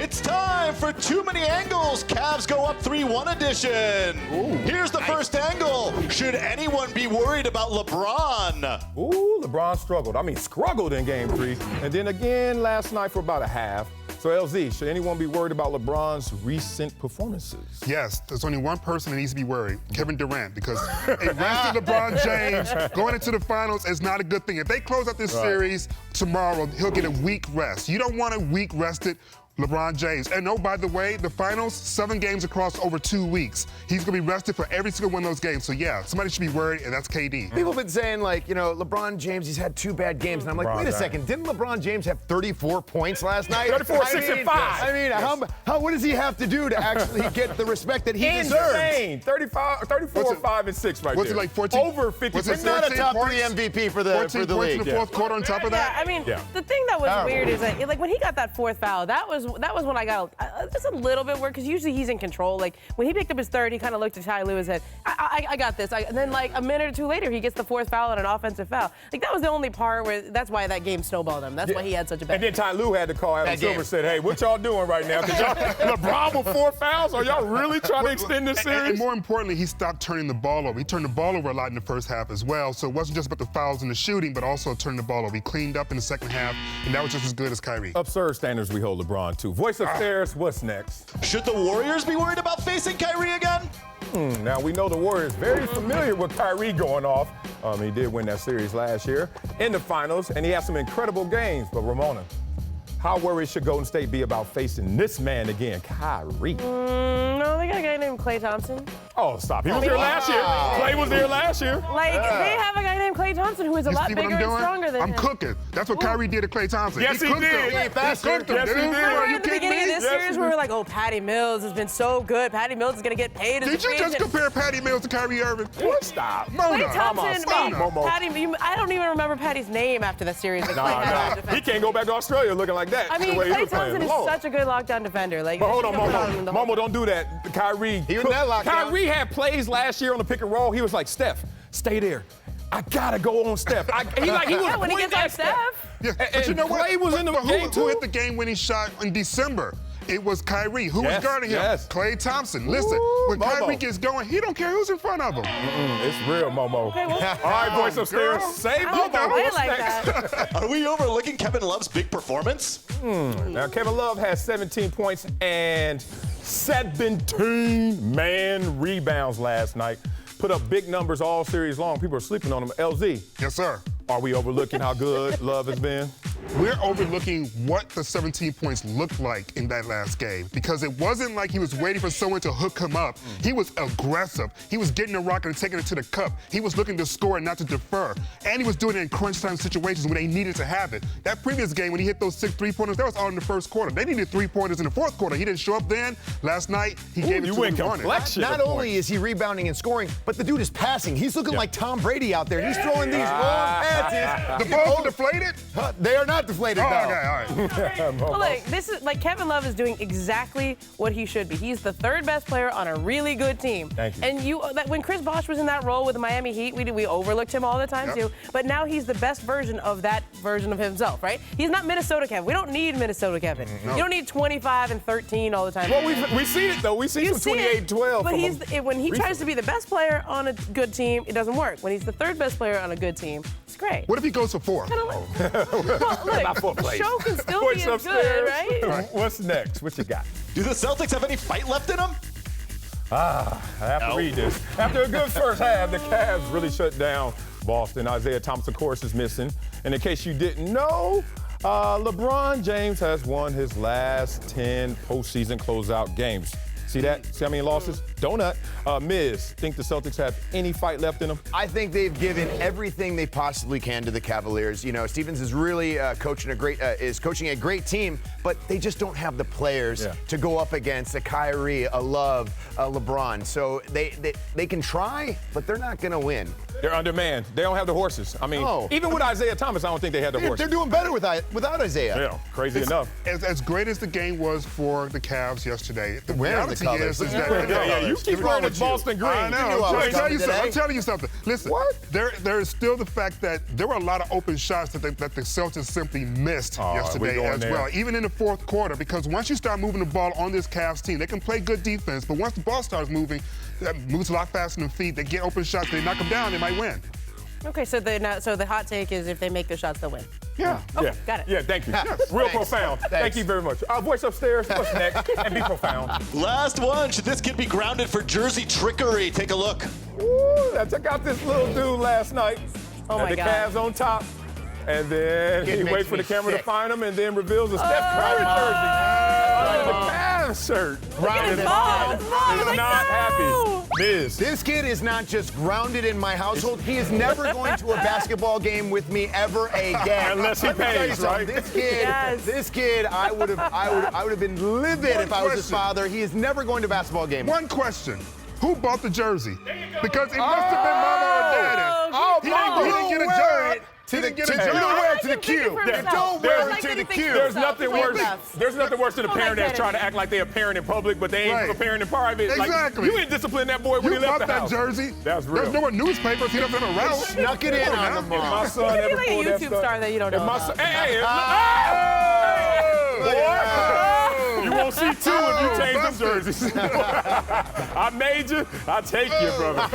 It's time for Too Many Angles, Cavs Go Up 3-1 edition. Ooh, here's the first angle. Should anyone be worried about LeBron? Ooh, LeBron struggled. I mean, struggled in Game 3. And then again last night for about a half. So, LZ, should anyone be worried about LeBron's recent performances? Yes, there's only one person that needs to be worried, Kevin Durant, because a rested LeBron James going into the finals is not a good thing. If they close out this series tomorrow, he'll get a week rest. You don't want a week rested LeBron James. And oh, by the way, the finals, 7 games across over 2 weeks. He's going to be rested for every single one of those games. So, yeah, somebody should be worried, and that's KD. People have been saying, like, you know, LeBron James, he's had 2 bad games. And I'm like, wait a second. Didn't LeBron James have 34 points last night? 34, 6, and 5. I mean, what does he have to do to actually get the respect that he deserves? Insane. 34, 5, and 6 right there. Was it like 14? Over 50. He's not a top 3 MVP for the league. 14 points in the fourth quarter on top of that? Yeah, I mean, the thing that was weird is that, like, when he got that 4th foul, that was when I got just a little bit weird, because usually he's in control. Like, when he picked up his 3rd, he kind of looked at Ty Lue and said, I got this. And then, like, a minute or 2 later, he gets the 4th foul and an offensive foul. Like, that was the only part where, that's why that game snowballed him. That's why he had such a bad And then Ty Lue had to call Adam Silver and said, hey, what y'all doing right now? LeBron with 4 fouls? Are y'all really trying to extend this series? And more importantly, he stopped turning the ball over. He turned the ball over a lot in the first half as well. So it wasn't just about the fouls and the shooting, but also turning the ball over. He cleaned up in the second half, and that was just as good as Kyrie. Absurd standards we hold LeBron to. Voice upstairs, what's next? Should the Warriors be worried about facing Kyrie again? Now, we know the Warriors very familiar with Kyrie going off. He did win that series last year in the finals, and he had some incredible games. But, Ramona, how worried should Golden State be about facing this man again, Kyrie? No, they got a guy named Klay Thompson. Oh, stop. He was here last year. Klay was there last year. Like, they have a guy named Klay Thompson who is a lot bigger and stronger than him. I'm cooking. That's what Kyrie did to Klay Thompson. Yes, he did. He cooked him. Yes, he did. Remember Are you at the kidding beginning me? of this series, we were like, oh, Patty Mills has been so good. Patty Mills is going to get paid as a Did you free just agent. compare Patty Mills to Kyrie Irving? What? Stop. Klay Thompson, Momo. I don't even remember Patty's name after the series. He can't go back to Australia looking like that. I mean, Klay Thompson is such a good lockdown defender. Like, but hold on, Momo, don't do that. Kyrie. He was in that lockdown. Kyrie had plays last year on the pick and roll. He was like, Steph, stay there. I gotta go on Steph. He was when he gets on Steph. Yeah, but you know what? Klay was in the game too. Who hit the game-winning shot in December? It was Kyrie. Who was guarding him? Klay Thompson. Listen, when Kyrie gets going, he don't care who's in front of him. It's real, Momo. Okay, well, all right, voice upstairs. Save Momo. I like that. Are we overlooking Kevin Love's big performance? Now, Kevin Love has 17 points and 17 rebounds last night. Put up big numbers all series long. People are sleeping on him. LZ. Yes, sir. Are we overlooking how good Love has been? We're overlooking what the 17 points looked like in that last game, because it wasn't like he was waiting for someone to hook him up. He was aggressive. He was getting the rock and taking it to the cup. He was looking to score and not to defer. And he was doing it in crunch time situations when they needed to have it. That previous game, when he hit those 6 3-pointers, that was all in the first quarter. They needed 3-pointers in the fourth quarter. He didn't show up then. Last night, he gave it to him running. Not only is he rebounding and scoring, but the dude is passing. He's looking like Tom Brady out there. He's throwing these long passes. The ball deflated? They are not deflated, Oh, though. okay, all right. Well, look, this is like Kevin Love is doing exactly what he should be. He's the 3rd best player on a really good team. Thank you. And when Chris Bosh was in that role with the Miami Heat, we overlooked him all the time too. But now he's the best version of that version of himself, right? He's not Minnesota Kevin. We don't need Minnesota Kevin. No. You don't need 25 and 13 all the time. Well, we seen it though. We seen some 28 and 12. But when he tries to be the best player on a good team, it doesn't work. When he's the 3rd best player on a good team, it's great. What if he goes for 4? Well, look, the show can still be as good, right? What's next? What you got? Do the Celtics have any fight left in them? I have to read this. After a good first half, the Cavs really shut down Boston. Isaiah Thomas, of course, is missing. And in case you didn't know, LeBron James has won his last 10 postseason closeout games. See that? See how many losses? Donut. Miz, think the Celtics have any fight left in them? I think they've given everything they possibly can to the Cavaliers. You know, Stevens is really coaching a great team, but they just don't have the players to go up against a Kyrie, a Love, a LeBron. So they can try, but they're not going to win. They're undermanned. They don't have the horses. I mean, even with Isaiah Thomas, I don't think they had the horses. They're doing better without Isaiah. Yeah, crazy enough. As great as the game was for the Cavs yesterday, the Wearing reality the colors. is that you keep wearing this Boston green. I know. I'm telling you something. Listen, What? there is still the fact that there were a lot of open shots that the Celtics simply missed yesterday as well, even in the fourth quarter, because once you start moving the ball on this Cavs team, they can play good defense, but once the ball starts moving, that moves a lot faster than feet. They get open shots, they knock them down, they might win. Okay, so the hot take is if they make their shots, they'll win. Yeah. Okay, got it. Yeah, thank you. Real profound. Thank you very much. Voice upstairs. What's next? And be profound. Last one. Should this kid be grounded for jersey trickery? Take a look. Ooh, I took out this little dude last night. Oh, my the God. Cavs on top. And then he makes waits for me the camera sick. to find him and then reveals a Steph Curry jersey. The Cavs shirt. Look at his balls. He's not happy. Miz. This kid is not just grounded in my household. He is never going to a basketball game with me ever again. Unless he Let me tell you pays, something. right? This kid, I would have been livid if I was his father. He is never going to a basketball game. One question. Who bought the jersey? Because it must have been mama or daddy. He didn't get a jersey. To the He didn't get a you jersey. don't wear it to the I like him queue. thinking for himself. Don't wear I it like to that the he thinks queue. for There's himself. nothing Like worse. that. There's nothing worse than a Don't parent like that's that. trying to act like they're a parent in public, but they ain't Right. a parent in private. Exactly. Like, you didn't discipline that boy when You he left bought the that house. jersey. That's real. There's no more newspapers. He doesn't have a route. Snuck it in on the If my mom. son He could be ever like a pulled that YouTube stuff- star that you don't if know my about. son- Hey, Look at boy! You won't see two if you change them jerseys. I made you. I take you, brother.